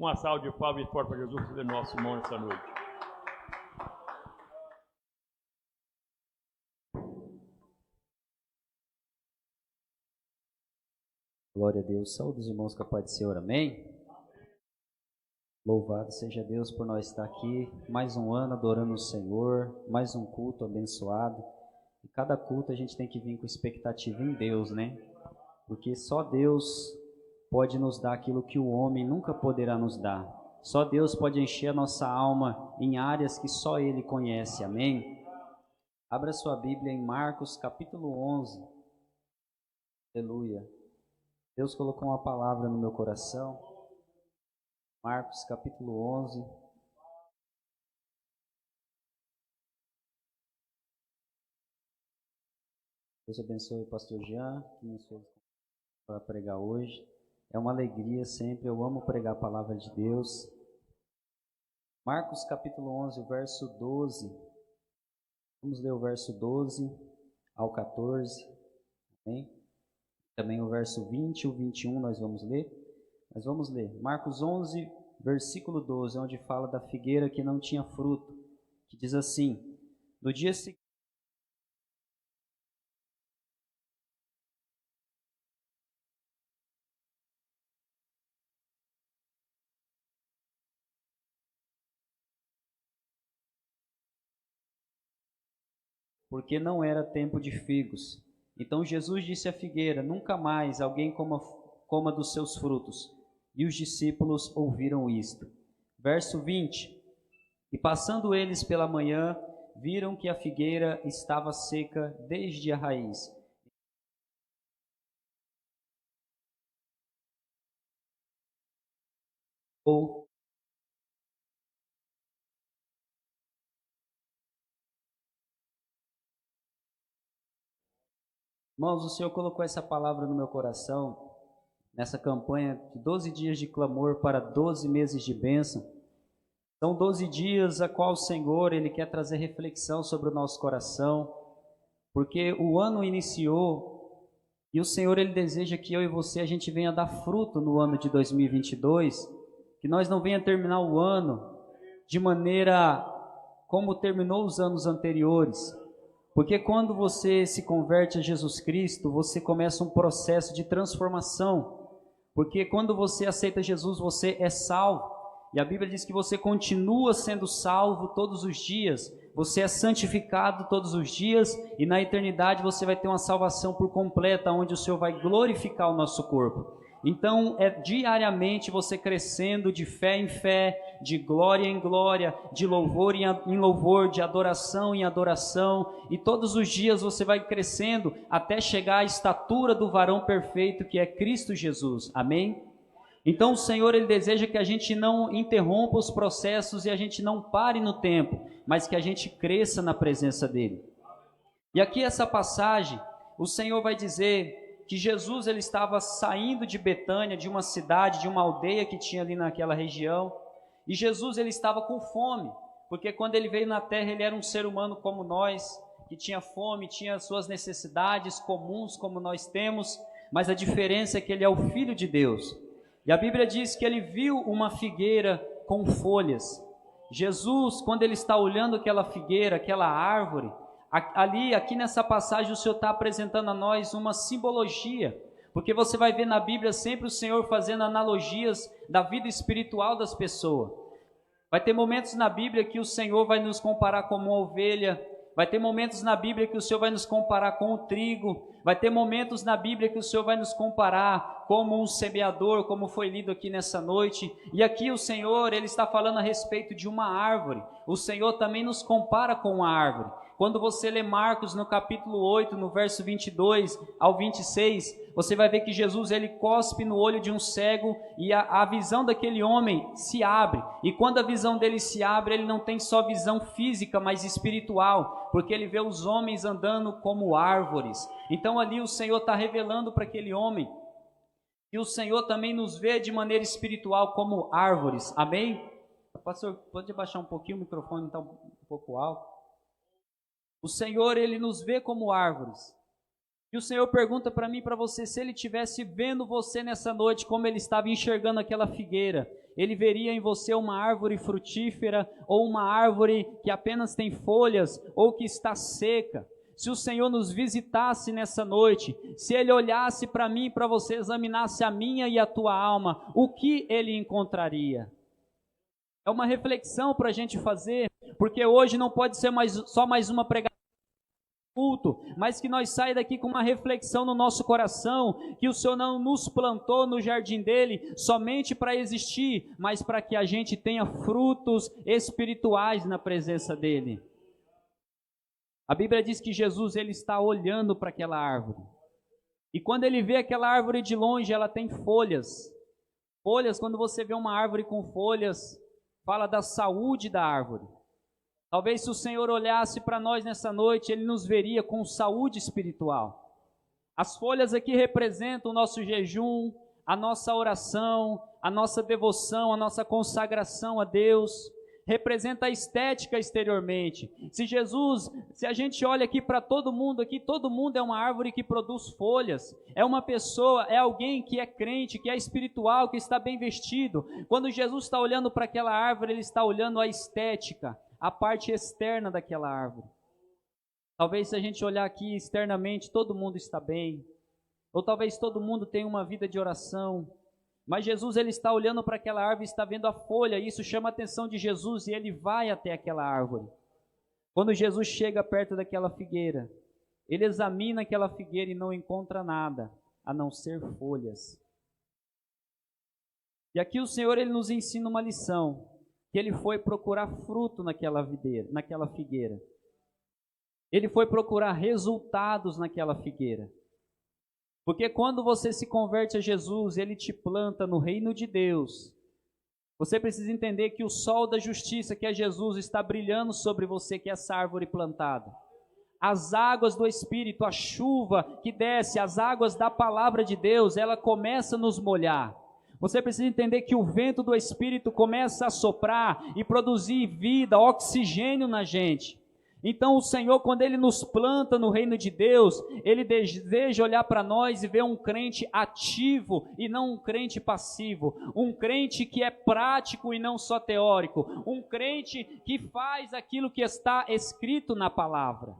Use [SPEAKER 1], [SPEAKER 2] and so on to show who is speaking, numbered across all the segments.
[SPEAKER 1] Uma salva de palmas e forte para Jesus de nosso irmão essa noite.
[SPEAKER 2] Glória a Deus. Saúde os irmãos com a paz do Senhor. Amém? Louvado seja Deus por nós estar aqui. Mais um ano adorando o Senhor. Mais um culto abençoado. E cada culto a gente tem que vir com expectativa em Deus, né? Porque só Deus pode nos dar aquilo que o homem nunca poderá nos dar. Só Deus pode encher a nossa alma em áreas que só Ele conhece. Amém? Abra sua Bíblia em Marcos capítulo 11. Aleluia. Deus colocou uma palavra no meu coração. Marcos capítulo 11. Deus abençoe o pastor Jean, que nos fez para pregar hoje. É uma alegria sempre, eu amo pregar a palavra de Deus. Marcos capítulo 11, o verso 12. Vamos ler o verso 12 ao 14. Amém? Também o verso 20 e o 21 nós vamos ler. Mas vamos ler. Marcos 11, versículo 12, onde fala da figueira que não tinha fruto. Que diz assim: no dia seguinte, porque não era tempo de figos. Então Jesus disse à figueira: nunca mais alguém coma dos seus frutos. E os discípulos ouviram isto. Verso 20. E passando eles pela manhã, viram que a figueira estava seca desde a raiz. Irmãos, o Senhor colocou essa palavra no meu coração, nessa campanha de 12 dias de clamor para 12 meses de bênção. São 12 dias a qual o Senhor Ele quer trazer reflexão sobre o nosso coração, porque o ano iniciou e o Senhor Ele deseja que eu e você a gente venha dar fruto no ano de 2022, que nós não venha terminar o ano de maneira como terminou os anos anteriores. Porque quando você se converte a Jesus Cristo, você começa um processo de transformação. Porque quando você aceita Jesus, você é salvo. E a Bíblia diz que você continua sendo salvo todos os dias. Você é santificado todos os dias. E na eternidade você vai ter uma salvação por completa, onde o Senhor vai glorificar o nosso corpo. Então é diariamente você crescendo de fé em fé, de glória em glória, de louvor em louvor, de adoração em adoração, e todos os dias você vai crescendo até chegar à estatura do varão perfeito que é Cristo Jesus. Amém? Então o Senhor Ele deseja que a gente não interrompa os processos e a gente não pare no tempo, mas que a gente cresça na presença dEle. E aqui essa passagem, o Senhor vai dizer que Jesus ele estava saindo de Betânia, de uma cidade, de uma aldeia que tinha ali naquela região, e Jesus ele estava com fome, porque quando ele veio na terra ele era um ser humano como nós, que tinha fome, tinha suas necessidades comuns como nós temos, mas a diferença é que ele é o Filho de Deus. E a Bíblia diz que ele viu uma figueira com folhas. Jesus, quando ele está olhando aquela figueira, aquela árvore, aqui nessa passagem o Senhor está apresentando a nós uma simbologia, porque você vai ver na Bíblia sempre o Senhor fazendo analogias da vida espiritual das pessoas. Vai ter momentos na Bíblia que o Senhor vai nos comparar como uma ovelha, vai ter momentos na Bíblia que o Senhor vai nos comparar com o trigo, vai ter momentos na Bíblia que o Senhor vai nos comparar como um semeador, como foi lido aqui nessa noite. E aqui o Senhor, Ele está falando a respeito de uma árvore. O Senhor também nos compara com uma árvore. Quando você lê Marcos no capítulo 8, no verso 22 ao 26, você vai ver que Jesus ele cospe no olho de um cego e a visão daquele homem se abre. E quando a visão dele se abre, ele não tem só visão física, mas espiritual, porque ele vê os homens andando como árvores. Então ali o Senhor está revelando para aquele homem que o Senhor também nos vê de maneira espiritual como árvores. Amém? Pastor, pode abaixar um pouquinho, o microfone está um pouco alto. O Senhor, Ele nos vê como árvores. E o Senhor pergunta para mim e para você, se Ele estivesse vendo você nessa noite, como Ele estava enxergando aquela figueira, Ele veria em você uma árvore frutífera ou uma árvore que apenas tem folhas ou que está seca. Se o Senhor nos visitasse nessa noite, se Ele olhasse para mim e para você, examinasse a minha e a tua alma, o que Ele encontraria? É uma reflexão para a gente fazer, porque hoje não pode ser só mais uma pregação culto, mas que nós saia daqui com uma reflexão no nosso coração, que o Senhor não nos plantou no jardim dele somente para existir, mas para que a gente tenha frutos espirituais na presença dele. A Bíblia diz que Jesus, ele está olhando para aquela árvore, e quando ele vê aquela árvore de longe, ela tem folhas. Folhas, quando você vê uma árvore com folhas, fala da saúde da árvore. Talvez se o Senhor olhasse para nós nessa noite, Ele nos veria com saúde espiritual. As folhas aqui representam o nosso jejum, a nossa oração, a nossa devoção, a nossa consagração a Deus. Representa a estética exteriormente. Se a gente olha aqui para todo mundo é uma árvore que produz folhas. É uma pessoa, é alguém que é crente, que é espiritual, que está bem vestido. Quando Jesus está olhando para aquela árvore, Ele está olhando a estética, a parte externa daquela árvore. Talvez se a gente olhar aqui externamente, todo mundo está bem, ou talvez todo mundo tenha uma vida de oração, mas Jesus, ele está olhando para aquela árvore, está vendo a folha, e isso chama a atenção de Jesus, e ele vai até aquela árvore. Quando Jesus chega perto daquela figueira, ele examina aquela figueira e não encontra nada, a não ser folhas. E aqui o Senhor, ele nos ensina uma lição, que ele foi procurar fruto naquela figueira. Ele foi procurar resultados naquela figueira. Porque quando você se converte a Jesus, Ele te planta no reino de Deus. Você precisa entender que o sol da justiça, que é Jesus, está brilhando sobre você, que é essa árvore plantada. As águas do Espírito, a chuva que desce, as águas da palavra de Deus, ela começa a nos molhar. Você precisa entender que o vento do Espírito começa a soprar e produzir vida, oxigênio na gente. Então o Senhor, quando Ele nos planta no reino de Deus, Ele deseja olhar para nós e ver um crente ativo e não um crente passivo. Um crente que é prático e não só teórico. Um crente que faz aquilo que está escrito na palavra.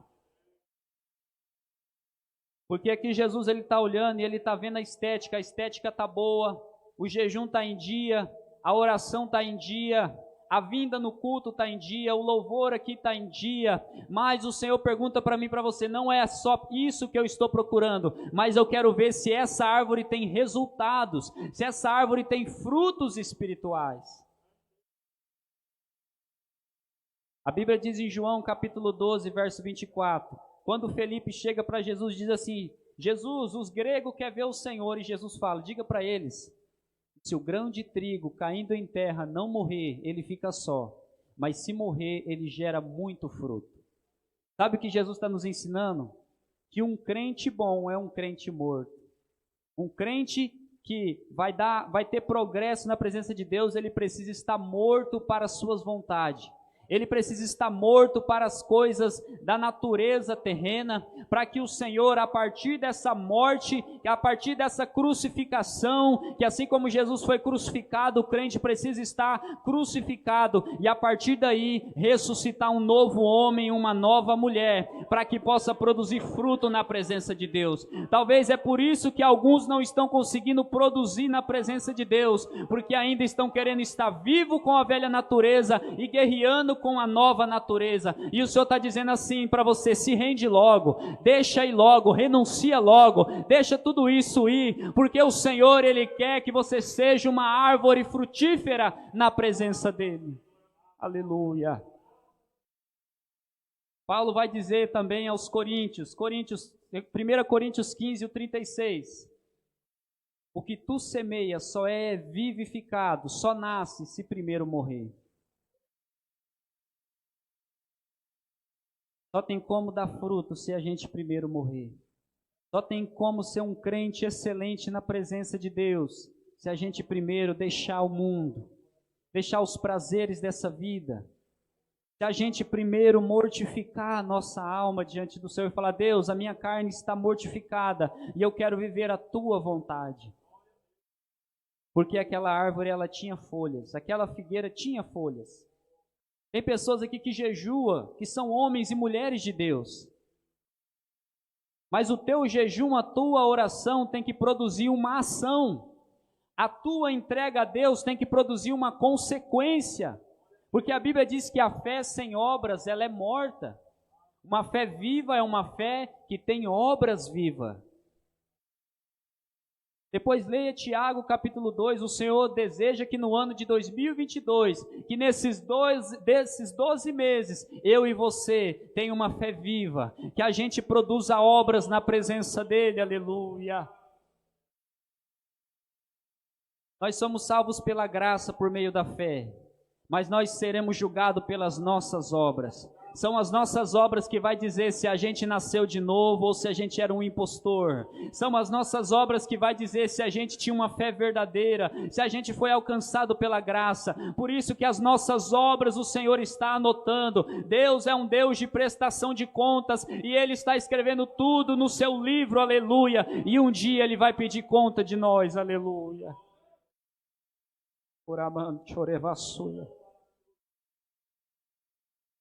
[SPEAKER 2] Porque aqui Jesus, ele está olhando e ele está vendo a estética está boa. O jejum está em dia, a oração está em dia, a vinda no culto está em dia, o louvor aqui está em dia, mas o Senhor pergunta para mim e para você, não é só isso que eu estou procurando, mas eu quero ver se essa árvore tem resultados, se essa árvore tem frutos espirituais. A Bíblia diz em João capítulo 12, verso 24, quando Felipe chega para Jesus, diz assim, Jesus, os gregos querem ver o Senhor, e Jesus fala, diga para eles, se o grão de trigo caindo em terra não morrer, ele fica só. Mas se morrer, ele gera muito fruto. Sabe o que Jesus está nos ensinando? Que um crente bom é um crente morto. Um crente que vai ter progresso na presença de Deus, ele precisa estar morto para as suas vontades. Ele precisa estar morto para as coisas da natureza terrena, para que o Senhor, a partir dessa morte, a partir dessa crucificação, que assim como Jesus foi crucificado, o crente precisa estar crucificado, e a partir daí, ressuscitar um novo homem, uma nova mulher, para que possa produzir fruto na presença de Deus. Talvez é por isso que alguns não estão conseguindo produzir na presença de Deus, porque ainda estão querendo estar vivo com a velha natureza e guerreando com a nova natureza, e o Senhor está dizendo assim para você, se rende logo, deixa ir logo, renuncia logo, deixa tudo isso ir, porque o Senhor, Ele quer que você seja uma árvore frutífera na presença dEle. Aleluia. Paulo vai dizer também aos Coríntios, 1 Coríntios 15, 36, o que tu semeias só é vivificado, só nasce se primeiro morrer. Só tem como dar fruto se a gente primeiro morrer. Só tem como ser um crente excelente na presença de Deus se a gente primeiro deixar o mundo, deixar os prazeres dessa vida. Se a gente primeiro mortificar a nossa alma diante do Senhor e falar, Deus, a minha carne está mortificada e eu quero viver a Tua vontade. Porque aquela árvore ela tinha folhas, aquela figueira tinha folhas. Tem pessoas aqui que jejuam, que são homens e mulheres de Deus. Mas o teu jejum, a tua oração tem que produzir uma ação. A tua entrega a Deus tem que produzir uma consequência. Porque a Bíblia diz que a fé sem obras, ela é morta. Uma fé viva é uma fé que tem obras vivas. Depois leia Tiago capítulo 2, o Senhor deseja que no ano de 2022, que desses 12 meses, eu e você tenham uma fé viva, que a gente produza obras na presença dEle, aleluia. Nós somos salvos pela graça por meio da fé, mas nós seremos julgados pelas nossas obras. São as nossas obras que vai dizer se a gente nasceu de novo ou se a gente era um impostor. São as nossas obras que vai dizer se a gente tinha uma fé verdadeira, se a gente foi alcançado pela graça. Por isso que as nossas obras o Senhor está anotando. Deus é um Deus de prestação de contas e Ele está escrevendo tudo no seu livro, aleluia. E um dia Ele vai pedir conta de nós, aleluia.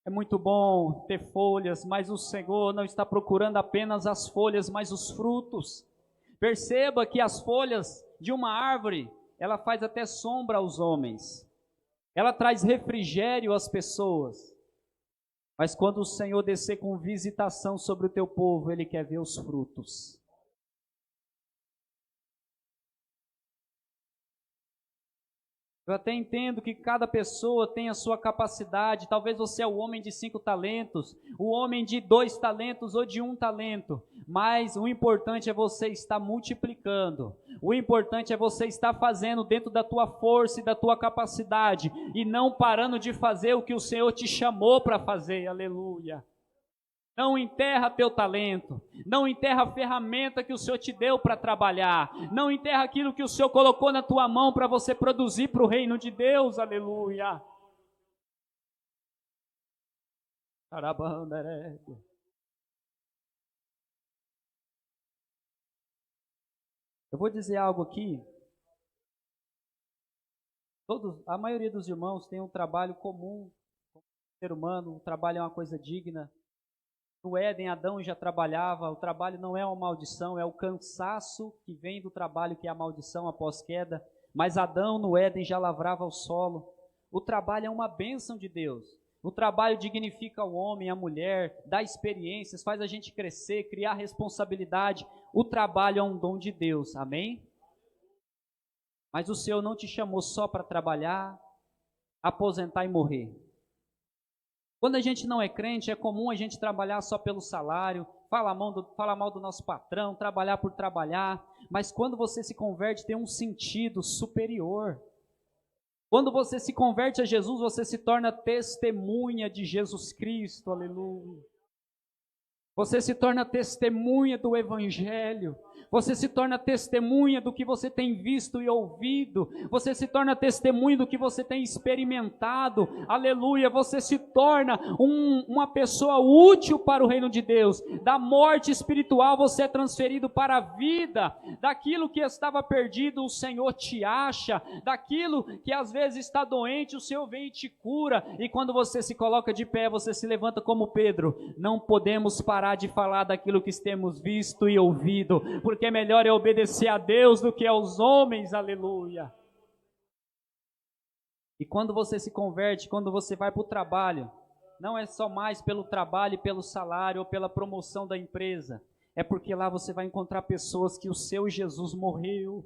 [SPEAKER 2] É muito bom ter folhas, mas o Senhor não está procurando apenas as folhas, mas os frutos. Perceba que as folhas de uma árvore, ela faz até sombra aos homens. Ela traz refrigério às pessoas. Mas quando o Senhor descer com visitação sobre o teu povo, Ele quer ver os frutos. Eu até entendo que cada pessoa tem a sua capacidade. Talvez você é o homem de 5 talentos, o homem de 2 talentos ou de 1 talento. Mas o importante é você estar multiplicando. O importante é você estar fazendo dentro da tua força e da tua capacidade. E não parando de fazer o que o Senhor te chamou para fazer. Aleluia. Não enterra teu talento, não enterra a ferramenta que o Senhor te deu para trabalhar, não enterra aquilo que o Senhor colocou na tua mão para você produzir para o reino de Deus, aleluia. Eu vou dizer algo aqui. A maioria dos irmãos tem um trabalho comum, como ser humano, o trabalho é uma coisa digna. No Éden, Adão já trabalhava, o trabalho não é uma maldição, é o cansaço que vem do trabalho que é a maldição após queda. Mas Adão no Éden já lavrava o solo. O trabalho é uma bênção de Deus. O trabalho dignifica o homem, a mulher, dá experiências, faz a gente crescer, criar responsabilidade. O trabalho é um dom de Deus, amém? Mas o Senhor não te chamou só para trabalhar, aposentar e morrer. Quando a gente não é crente, é comum a gente trabalhar só pelo salário, falar mal do nosso patrão, trabalhar por trabalhar. Mas quando você se converte, tem um sentido superior. Quando você se converte a Jesus, você se torna testemunha de Jesus Cristo, aleluia. Você se torna testemunha do Evangelho. Você se torna testemunha do que você tem visto e ouvido. Você se torna testemunha do que você tem experimentado. Aleluia. Você se torna uma pessoa útil para o reino de Deus. Da morte espiritual você é transferido para a vida. Daquilo que estava perdido, o Senhor te acha. Daquilo que às vezes está doente, o Senhor vem e te cura. E quando você se coloca de pé, você se levanta como Pedro. Não podemos parar de falar daquilo que temos visto e ouvido, porque melhor é obedecer a Deus do que aos homens, aleluia. E quando você se converte, quando você vai para o trabalho, não é só mais pelo trabalho, pelo salário ou pela promoção da empresa, é porque lá você vai encontrar pessoas que o seu Jesus morreu.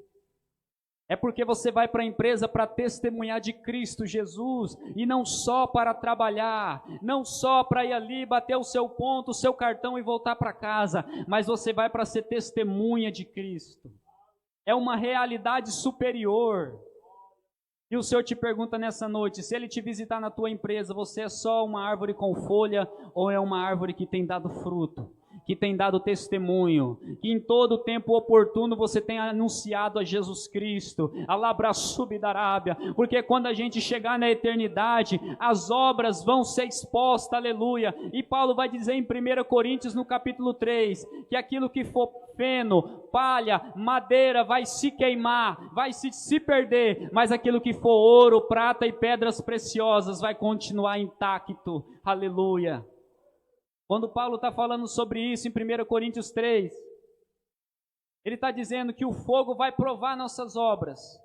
[SPEAKER 2] É porque você vai para a empresa para testemunhar de Cristo Jesus, e não só para trabalhar, não só para ir ali, bater o seu ponto, o seu cartão e voltar para casa, mas você vai para ser testemunha de Cristo. É uma realidade superior. E o Senhor te pergunta nessa noite, se Ele te visitar na tua empresa, você é só uma árvore com folha ou é uma árvore que tem dado fruto? que tem dado testemunho, que em todo tempo oportuno você tem anunciado a Jesus Cristo, a Labraçubidarábia, porque quando a gente chegar na eternidade, as obras vão ser expostas, aleluia. E Paulo vai dizer em 1 Coríntios, no capítulo 3, que aquilo que for feno, palha, madeira vai se queimar, vai se perder, mas aquilo que for ouro, prata e pedras preciosas vai continuar intacto, aleluia. Quando Paulo está falando sobre isso em 1 Coríntios 3, ele está dizendo que o fogo vai provar nossas obras,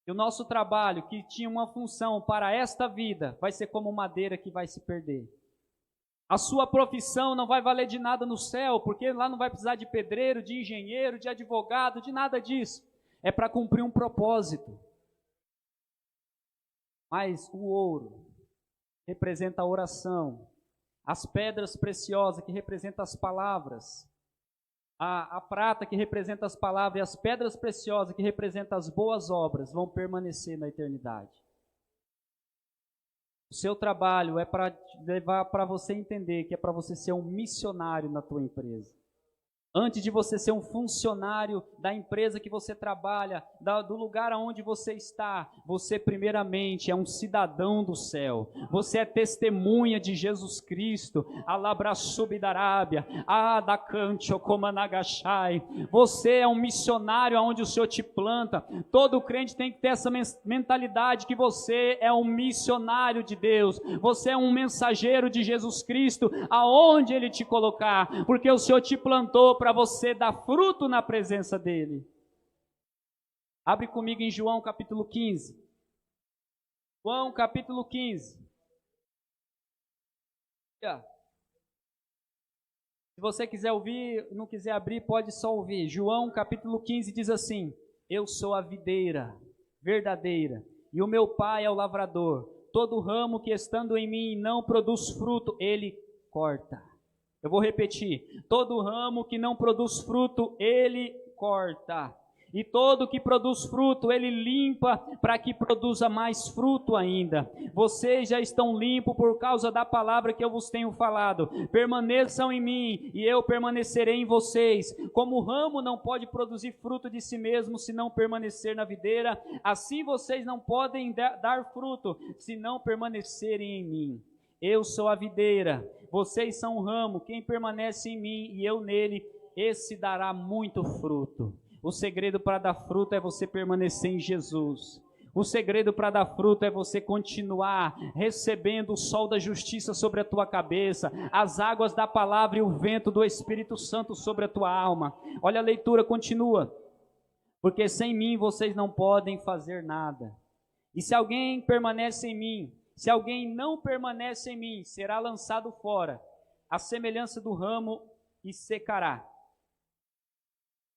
[SPEAKER 2] e o nosso trabalho, que tinha uma função para esta vida, vai ser como madeira que vai se perder. A sua profissão não vai valer de nada no céu, porque lá não vai precisar de pedreiro, de engenheiro, de advogado, de nada disso. É para cumprir um propósito. Mas o ouro representa a oração, as pedras preciosas que representam as palavras, a prata que representa as palavras e as pedras preciosas que representam as boas obras vão permanecer na eternidade. O seu trabalho é para levar para você entender que é para você ser um missionário na tua empresa. Antes de você ser um funcionário da empresa que você trabalha, do lugar aonde você está, você primeiramente é um cidadão do céu. Você é testemunha de Jesus Cristo. Alabraçubidarábia, Adacanchocomanagachai. Você é um missionário aonde o Senhor te planta. Todo crente tem que ter essa mentalidade que você é um missionário de Deus. Você é um mensageiro de Jesus Cristo aonde Ele te colocar, porque o Senhor te plantou para você dar fruto na presença dEle. Abre comigo em João capítulo 15. João capítulo 15. Se você quiser ouvir, não quiser abrir, pode só ouvir. João capítulo 15 diz assim: eu sou a videira verdadeira, e o meu pai é o lavrador. Todo ramo que estando em mim não produz fruto, ele corta. Eu vou repetir: todo ramo que não produz fruto, ele corta. E todo que produz fruto, ele limpa para que produza mais fruto ainda. Vocês já estão limpos por causa da palavra que eu vos tenho falado. Permaneçam em mim e eu permanecerei em vocês. Como o ramo não pode produzir fruto de si mesmo se não permanecer na videira, assim vocês não podem dar fruto se não permanecerem em mim. Eu sou a videira, vocês são o ramo, quem permanece em mim e eu nele, esse dará muito fruto. O segredo para dar fruto é você permanecer em Jesus. O segredo para dar fruto é você continuar recebendo o sol da justiça sobre a tua cabeça, as águas da palavra e o vento do Espírito Santo sobre a tua alma. Olha a leitura, continua. Porque sem mim vocês não podem fazer nada. E se alguém permanece em mim, se alguém não permanece em mim, será lançado fora, à semelhança do ramo, e secará.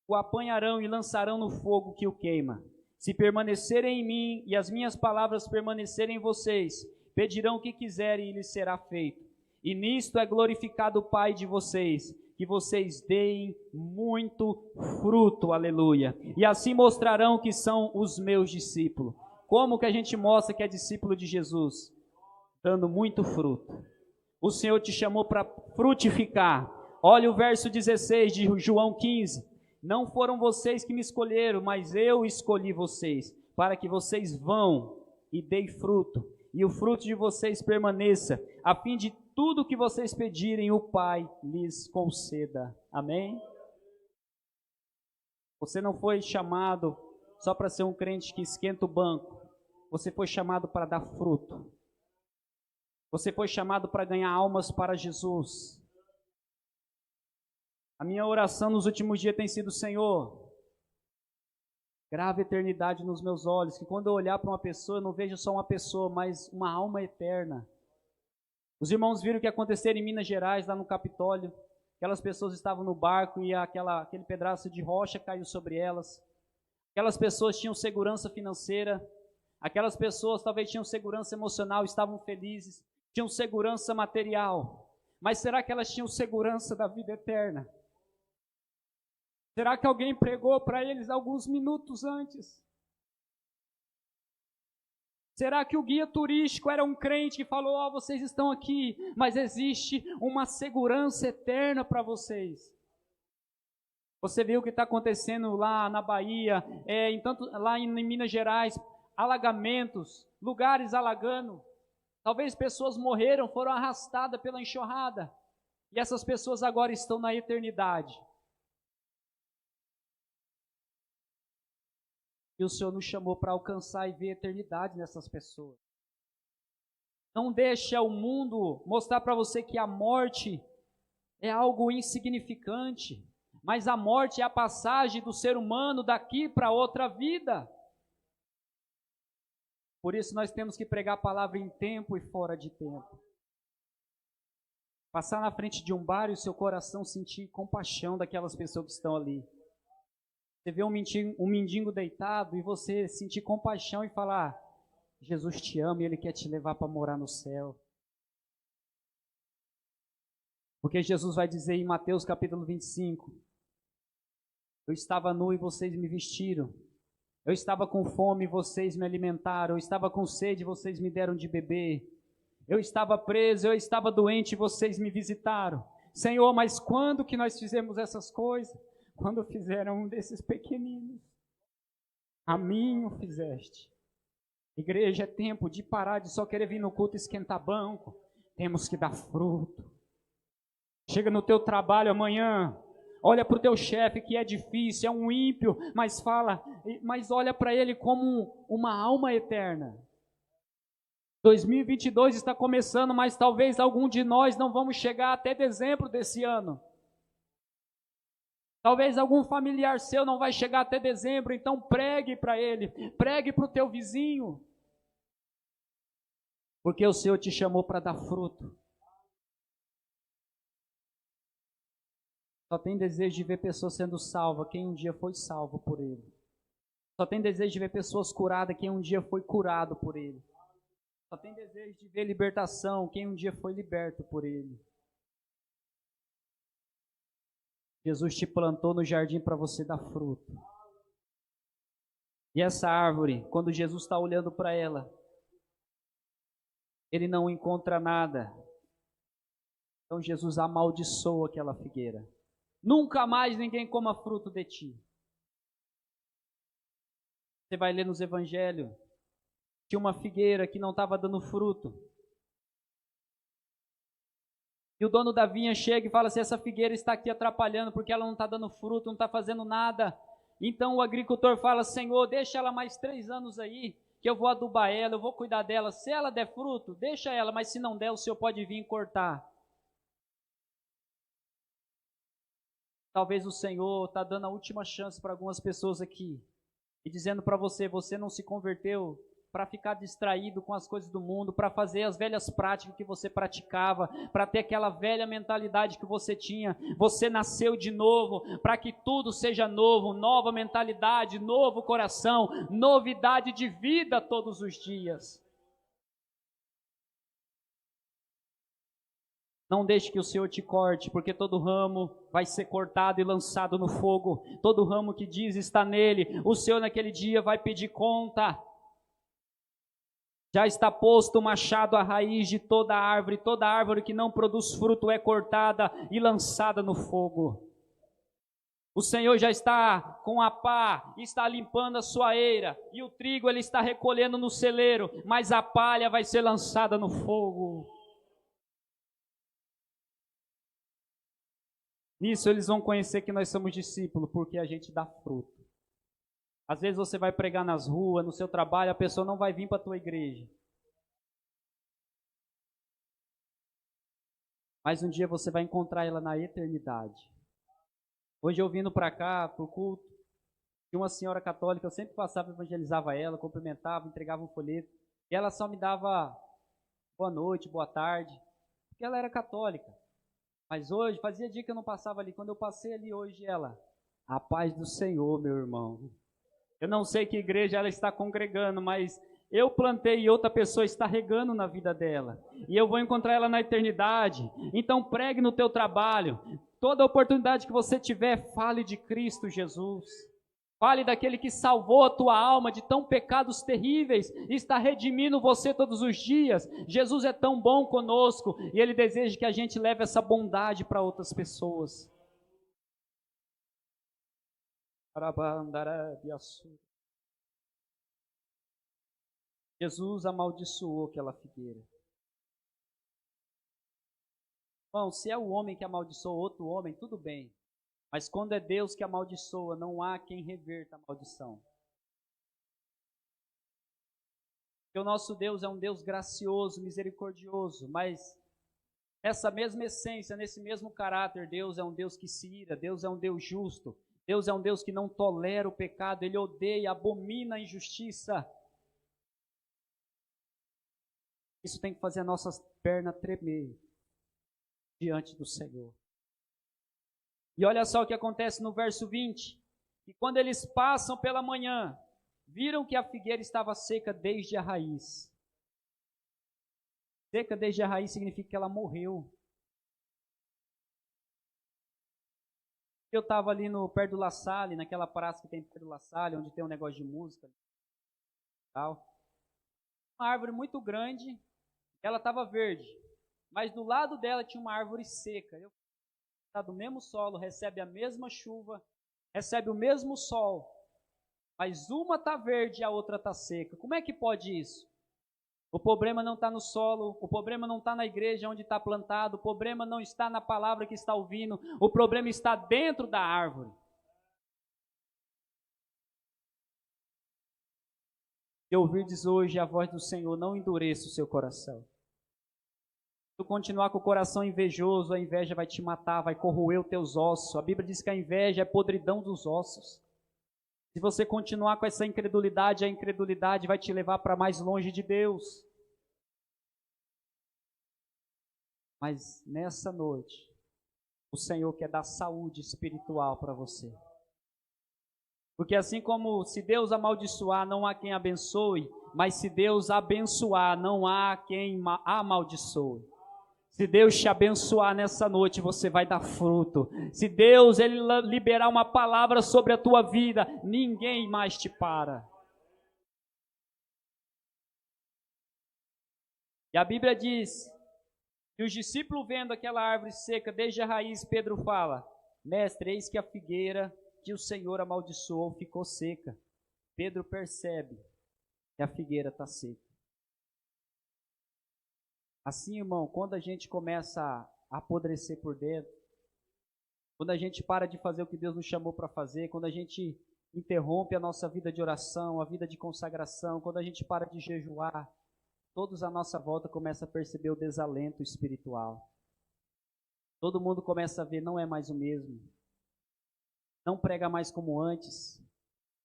[SPEAKER 2] O apanharão e lançarão no fogo que o queima. Se permanecerem em mim e as minhas palavras permanecerem em vocês, pedirão o que quiserem e lhes será feito. E nisto é glorificado o Pai de vocês, que vocês deem muito fruto, aleluia. E assim mostrarão que são os meus discípulos. Como que a gente mostra que é discípulo de Jesus? Dando muito fruto. O Senhor te chamou para frutificar. Olha o verso 16 de João 15. Não foram vocês que me escolheram, mas eu escolhi vocês, para que vocês vão e deem fruto, e o fruto de vocês permaneça, a fim de tudo que vocês pedirem, o Pai lhes conceda. Amém? Você não foi chamado só para ser um crente que esquenta o banco. Você foi chamado para dar fruto. Você foi chamado para ganhar almas para Jesus. A minha oração nos últimos dias tem sido: Senhor, grava a eternidade nos meus olhos, que quando eu olhar para uma pessoa, eu não vejo só uma pessoa, mas uma alma eterna. Os irmãos viram o que aconteceu em Minas Gerais, lá no Capitólio. Aquelas pessoas estavam no barco e aquele pedaço de rocha caiu sobre elas. Aquelas pessoas tinham segurança financeira. Aquelas pessoas talvez tinham segurança emocional, estavam felizes. Tinham segurança material. Mas será que elas tinham segurança da vida eterna? Será que alguém pregou para eles alguns minutos antes? Será que o guia turístico era um crente que falou, ó, vocês estão aqui, mas existe uma segurança eterna para vocês? Você viu o que está acontecendo lá na Bahia, lá em Minas Gerais, alagamentos, lugares alagando. Talvez pessoas morreram, foram arrastadas pela enxurrada. E essas pessoas agora estão na eternidade. E o Senhor nos chamou para alcançar e ver a eternidade nessas pessoas. Não deixa o mundo mostrar para você que a morte é algo insignificante. Mas a morte é a passagem do ser humano daqui para outra vida. Por isso nós temos que pregar a palavra em tempo e fora de tempo. Passar na frente de um bar e o seu coração sentir compaixão daquelas pessoas que estão ali. Você vê um mendigo deitado e você sentir compaixão e falar, Jesus te ama e Ele quer te levar para morar no céu. Porque Jesus vai dizer em Mateus capítulo 25, eu estava nu e vocês me vestiram. Eu estava com fome e vocês me alimentaram. Eu estava com sede e vocês me deram de beber. Eu estava preso, eu estava doente e vocês me visitaram. Senhor, mas quando que nós fizemos essas coisas? Quando fizeram um desses pequeninos. A mim o fizeste. Igreja, é tempo de parar de só querer vir no culto e esquentar banco. Temos que dar fruto. Chega no teu trabalho amanhã, olha para o teu chefe que é difícil, é um ímpio, mas olha para ele como uma alma eterna. 2022 está começando, mas talvez algum de nós não vamos chegar até dezembro desse ano. Talvez algum familiar seu não vai chegar até dezembro, então pregue para ele, pregue para o teu vizinho. Porque o Senhor te chamou para dar fruto. Só tem desejo de ver pessoas sendo salvas, quem um dia foi salvo por Ele. Só tem desejo de ver pessoas curadas, quem um dia foi curado por Ele. Só tem desejo de ver libertação, quem um dia foi liberto por Ele. Jesus te plantou no jardim para você dar fruto. E essa árvore, quando Jesus está olhando para ela, Ele não encontra nada. Então Jesus amaldiçoa aquela figueira. Nunca mais ninguém coma fruto de ti. Você vai ler nos evangelhos, tinha uma figueira que não estava dando fruto. E o dono da vinha chega e fala assim, essa figueira está aqui atrapalhando, porque ela não está dando fruto, não está fazendo nada. Então o agricultor fala, Senhor, deixa ela mais 3 anos aí, que eu vou adubar ela, eu vou cuidar dela. Se ela der fruto, deixa ela, mas se não der, o Senhor pode vir e cortar. Talvez o Senhor está dando a última chance para algumas pessoas aqui. E dizendo para você, você não se converteu para ficar distraído com as coisas do mundo, para fazer as velhas práticas que você praticava, para ter aquela velha mentalidade que você tinha. Você nasceu de novo, para que tudo seja novo, nova mentalidade, novo coração, novidade de vida todos os dias. Não deixe que o Senhor te corte, porque todo ramo vai ser cortado e lançado no fogo. Todo ramo que diz está nele, o Senhor naquele dia vai pedir conta. Já está posto o machado à raiz de toda árvore que não produz fruto é cortada e lançada no fogo. O Senhor já está com a pá, está limpando a sua eira, e o trigo ele está recolhendo no celeiro, mas a palha vai ser lançada no fogo. Nisso eles vão conhecer que nós somos discípulos, porque a gente dá fruto. Às vezes você vai pregar nas ruas, no seu trabalho, a pessoa não vai vir para a tua igreja. Mas um dia você vai encontrar ela na eternidade. Hoje eu vindo para cá, para o culto, tinha uma senhora católica, eu sempre passava, evangelizava ela, cumprimentava, entregava um folheto. E ela só me dava boa noite, boa tarde, porque ela era católica. Mas hoje, fazia dia que eu não passava ali. Quando eu passei ali hoje, ela, a paz do Senhor, meu irmão. Eu não sei que igreja ela está congregando, mas eu plantei e outra pessoa está regando na vida dela. E eu vou encontrar ela na eternidade. Então pregue no teu trabalho. Toda oportunidade que você tiver, fale de Cristo Jesus. Fale daquele que salvou a tua alma de tão pecados terríveis e está redimindo você todos os dias. Jesus é tão bom conosco e Ele deseja que a gente leve essa bondade para outras pessoas. Jesus amaldiçoou aquela figueira. Bom, se é o homem que amaldiçoa outro homem, tudo bem. Mas quando é Deus que amaldiçoa, não há quem reverta a maldição. Porque o nosso Deus é um Deus gracioso, misericordioso, mas essa mesma essência, nesse mesmo caráter, Deus é um Deus que se ira, Deus é um Deus justo, Deus é um Deus que não tolera o pecado, Ele odeia, abomina a injustiça. Isso tem que fazer as nossas pernas tremer diante do Senhor. E olha só o que acontece no verso 20. E quando eles passam pela manhã, viram que a figueira estava seca desde a raiz. Seca desde a raiz significa que ela morreu. Eu estava ali perto do La Salle, naquela praça que tem perto do La Salle, onde tem um negócio de música. Tal. Uma árvore muito grande, ela estava verde. Mas do lado dela tinha uma árvore seca. Está do mesmo solo, recebe a mesma chuva, recebe o mesmo sol, mas uma está verde e a outra está seca. Como é que pode isso? O problema não está no solo, o problema não está na igreja onde está plantado, o problema não está na palavra que está ouvindo, o problema está dentro da árvore. Se ouvirdes hoje a voz do Senhor, não endureça o seu coração. Se tu continuar com o coração invejoso, a inveja vai te matar, vai corroer os teus ossos. A Bíblia diz que a inveja é podridão dos ossos. Se você continuar com essa incredulidade, a incredulidade vai te levar para mais longe de Deus. Mas nessa noite, o Senhor quer dar saúde espiritual para você. Porque assim como se Deus amaldiçoar, não há quem abençoe, mas se Deus abençoar, não há quem amaldiçoe. Se Deus te abençoar nessa noite, você vai dar fruto. Se Deus ele liberar uma palavra sobre a tua vida, ninguém mais te para. E a Bíblia diz que os discípulos vendo aquela árvore seca desde a raiz, Pedro fala: Mestre, eis que a figueira que o Senhor amaldiçoou ficou seca. Pedro percebe que a figueira está seca. Assim, irmão, quando a gente começa a apodrecer por dentro, quando a gente para de fazer o que Deus nos chamou para fazer, quando a gente interrompe a nossa vida de oração, a vida de consagração, quando a gente para de jejuar, todos à nossa volta começam a perceber o desalento espiritual. Todo mundo começa a ver, não é mais o mesmo. Não prega mais como antes.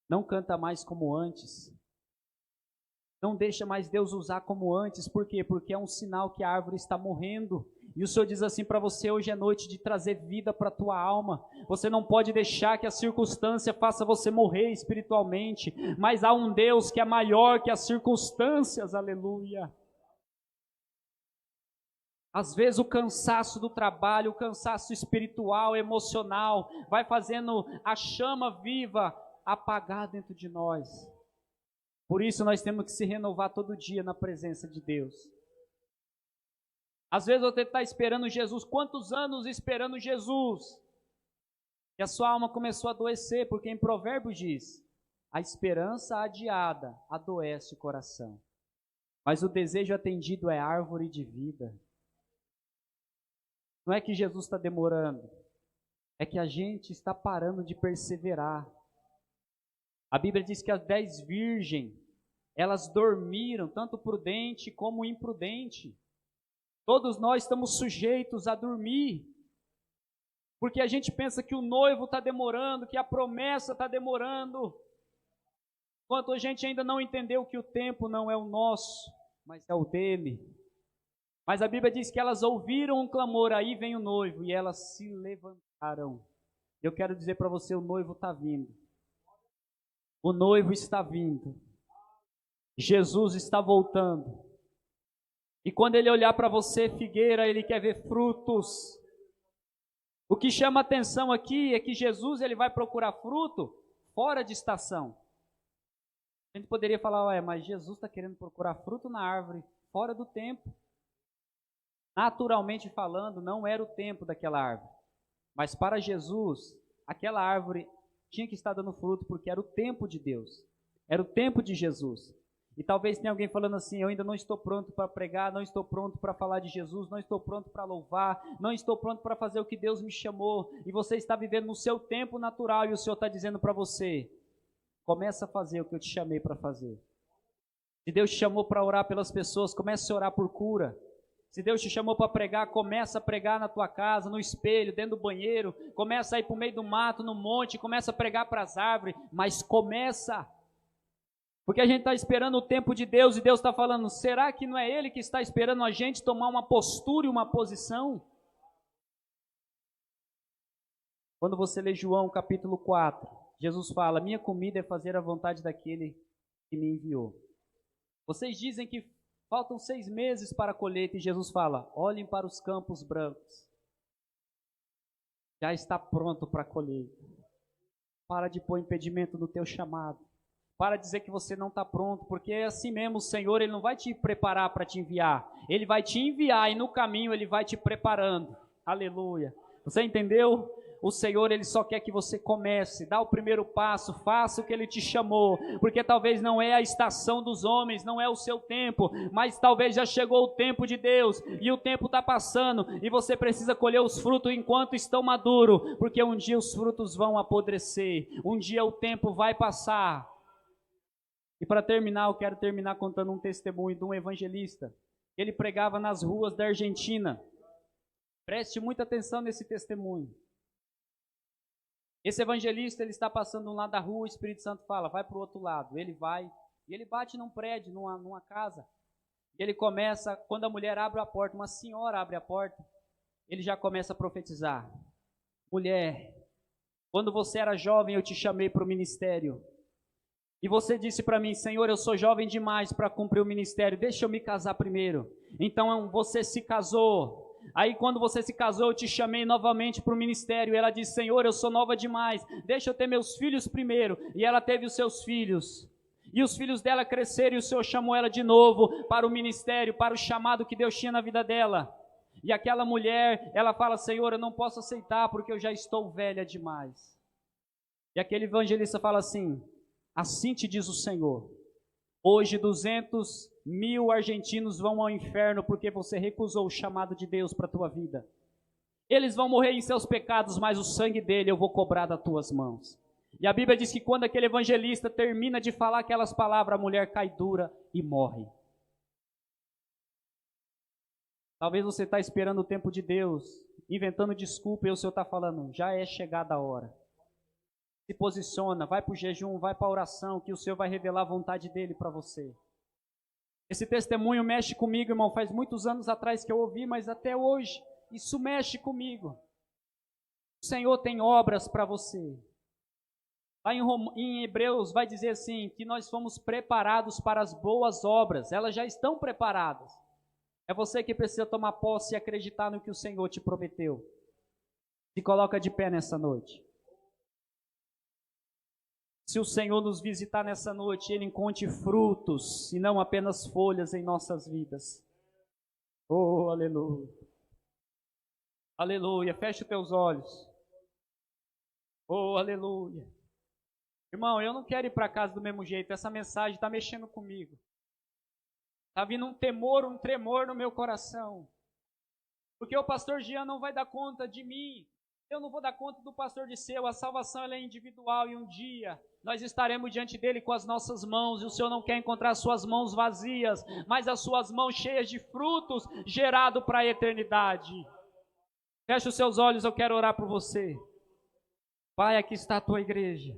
[SPEAKER 2] Não canta mais como antes. Não deixa mais Deus usar como antes. Por quê? Porque é um sinal que a árvore está morrendo. E o Senhor diz assim para você: hoje é noite de trazer vida para a tua alma. Você não pode deixar que a circunstância faça você morrer espiritualmente. Mas há um Deus que é maior que as circunstâncias. Aleluia. Às vezes o cansaço do trabalho, o cansaço espiritual, emocional, vai fazendo a chama viva apagar dentro de nós. Por isso nós temos que se renovar todo dia na presença de Deus. Às vezes você está esperando Jesus, quantos anos esperando Jesus? E a sua alma começou a adoecer, porque em Provérbios diz: a esperança adiada adoece o coração, mas o desejo atendido é árvore de vida. Não é que Jesus está demorando, é que a gente está parando de perseverar. A Bíblia diz que as 10 virgens, elas dormiram, tanto prudente como imprudente. Todos nós estamos sujeitos a dormir, porque a gente pensa que o noivo está demorando, que a promessa está demorando, enquanto a gente ainda não entendeu que o tempo não é o nosso, mas é o dele. Mas a Bíblia diz que elas ouviram um clamor, aí vem o noivo, e elas se levantaram. Eu quero dizer para você, o noivo está vindo. O noivo está vindo. Jesus está voltando. E quando ele olhar para você, figueira, ele quer ver frutos. O que chama atenção aqui é que Jesus ele vai procurar fruto fora de estação. A gente poderia falar, ué, mas Jesus está querendo procurar fruto na árvore fora do tempo. Naturalmente falando, não era o tempo daquela árvore. Mas para Jesus, aquela árvore tinha que estar dando fruto porque era o tempo de Deus. Era o tempo de Jesus. E talvez tenha alguém falando assim, eu ainda não estou pronto para pregar, não estou pronto para falar de Jesus, não estou pronto para louvar, não estou pronto para fazer o que Deus me chamou. E você está vivendo no seu tempo natural e o Senhor está dizendo para você, começa a fazer o que eu te chamei para fazer. Se Deus te chamou para orar pelas pessoas, comece a orar por cura. Se Deus te chamou para pregar, começa a pregar na tua casa, no espelho, dentro do banheiro, começa a ir para o meio do mato, no monte, começa a pregar para as árvores, mas começa. Porque a gente está esperando o tempo de Deus e Deus está falando, será que não é Ele que está esperando a gente tomar uma postura e uma posição? Quando você lê João capítulo 4, Jesus fala, minha comida é fazer a vontade daquele que me enviou. Vocês dizem que faltam 6 meses para a colheita e Jesus fala, olhem para os campos brancos. Já está pronto para a colheita. Para de pôr impedimento no teu chamado. Para dizer que você não está pronto, porque é assim mesmo, o Senhor, Ele não vai te preparar para te enviar. Ele vai te enviar e no caminho Ele vai te preparando. Aleluia. Você entendeu? O Senhor, Ele só quer que você comece, dá o primeiro passo, faça o que Ele te chamou, porque talvez não é a estação dos homens, não é o seu tempo, mas talvez já chegou o tempo de Deus, e o tempo está passando, e você precisa colher os frutos enquanto estão maduros, porque um dia os frutos vão apodrecer, um dia o tempo vai passar. E para terminar, eu quero terminar contando um testemunho de um evangelista, ele pregava nas ruas da Argentina. Preste muita atenção nesse testemunho. Esse evangelista, ele está passando um lado da rua, o Espírito Santo fala, vai para o outro lado. Ele vai, e ele bate num prédio, numa casa. E ele começa, quando a mulher abre a porta, uma senhora abre a porta, ele já começa a profetizar. Mulher, quando você era jovem, eu te chamei para o ministério. E você disse para mim, Senhor, eu sou jovem demais para cumprir o ministério, deixa eu me casar primeiro. Então você se casou. Aí quando você se casou, eu te chamei novamente para o ministério. E ela disse, Senhor, eu sou nova demais, deixa eu ter meus filhos primeiro. E ela teve os seus filhos. E os filhos dela cresceram e o Senhor chamou ela de novo para o ministério, para o chamado que Deus tinha na vida dela. E aquela mulher, ela fala, Senhor, eu não posso aceitar porque eu já estou velha demais. E aquele evangelista fala assim, assim te diz o Senhor, hoje 200.000 argentinos vão ao inferno porque você recusou o chamado de Deus para a tua vida. Eles vão morrer em seus pecados, mas o sangue dele eu vou cobrar das tuas mãos. E a Bíblia diz que quando aquele evangelista termina de falar aquelas palavras, a mulher cai dura e morre. Talvez você está esperando o tempo de Deus, inventando desculpa, e o Senhor está falando, já é chegada a hora. Se posiciona, vai para o jejum, vai para a oração, que o Senhor vai revelar a vontade dele para você. Esse testemunho mexe comigo, irmão, faz muitos anos atrás que eu ouvi, mas até hoje, isso mexe comigo. O Senhor tem obras para você. Lá em Hebreus vai dizer assim, que nós fomos preparados para as boas obras, elas já estão preparadas. É você que precisa tomar posse e acreditar no que o Senhor te prometeu. Se coloca de pé nessa noite. Se o Senhor nos visitar nessa noite, Ele encontre frutos e não apenas folhas em nossas vidas. Oh, aleluia. Aleluia. Feche os teus olhos. Oh, aleluia. Irmão, eu não quero ir para casa do mesmo jeito. Essa mensagem está mexendo comigo. Está vindo um temor, um tremor no meu coração. Porque o pastor Jean não vai dar conta de mim. Eu não vou dar conta do pastor Disseu. A salvação ela é individual e um dia nós estaremos diante dele com as nossas mãos. E o Senhor não quer encontrar as suas mãos vazias, mas as suas mãos cheias de frutos gerados para a eternidade. Feche os seus olhos, eu quero orar por você. Pai, aqui está a tua igreja.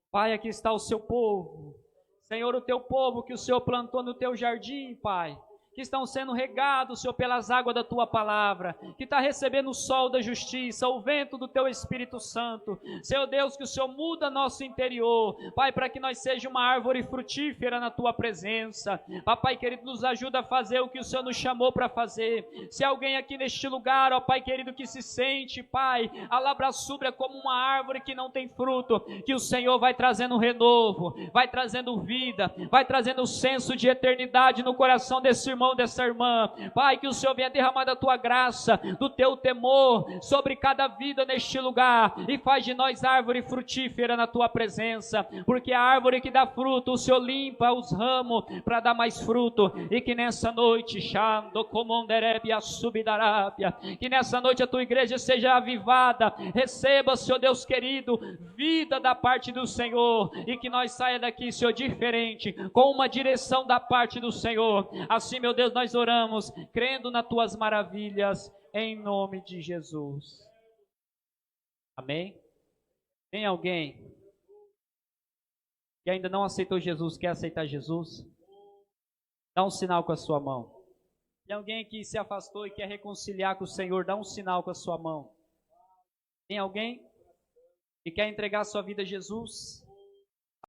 [SPEAKER 2] Pai, aqui está o seu povo. Senhor, o teu povo que o Senhor plantou no teu jardim, Pai. que estão sendo regados, Senhor, pelas águas da Tua palavra, que está recebendo o sol da justiça, o vento do Teu Espírito Santo. Senhor Deus, que o Senhor muda nosso interior, Pai, para que nós sejamos uma árvore frutífera na Tua presença. Papai querido, nos ajuda a fazer o que o Senhor nos chamou para fazer. Se alguém aqui neste lugar, ó Pai querido, que se sente, Pai, a labraçúbria como uma árvore que não tem fruto, que o Senhor vai trazendo renovo, vai trazendo vida, vai trazendo o senso de eternidade no coração desse irmão, dessa irmã. Pai, que o Senhor venha derramar da Tua graça, do Teu temor sobre cada vida neste lugar, e faz de nós árvore frutífera na Tua presença, porque a árvore que dá fruto, o Senhor limpa os ramos para dar mais fruto, e que nessa noite, que nessa noite a Tua igreja seja avivada, receba, Senhor Deus querido, vida da parte do Senhor, e que nós saia daqui, Senhor, diferente, com uma direção da parte do Senhor. Assim, meu Deus, nós oramos, crendo nas Tuas maravilhas, em nome de Jesus. Amém? Tem alguém que ainda não aceitou Jesus, quer aceitar Jesus? Dá um sinal com a sua mão. Tem alguém que se afastou e quer reconciliar com o Senhor, dá um sinal com a sua mão. Tem alguém que quer entregar sua vida a Jesus?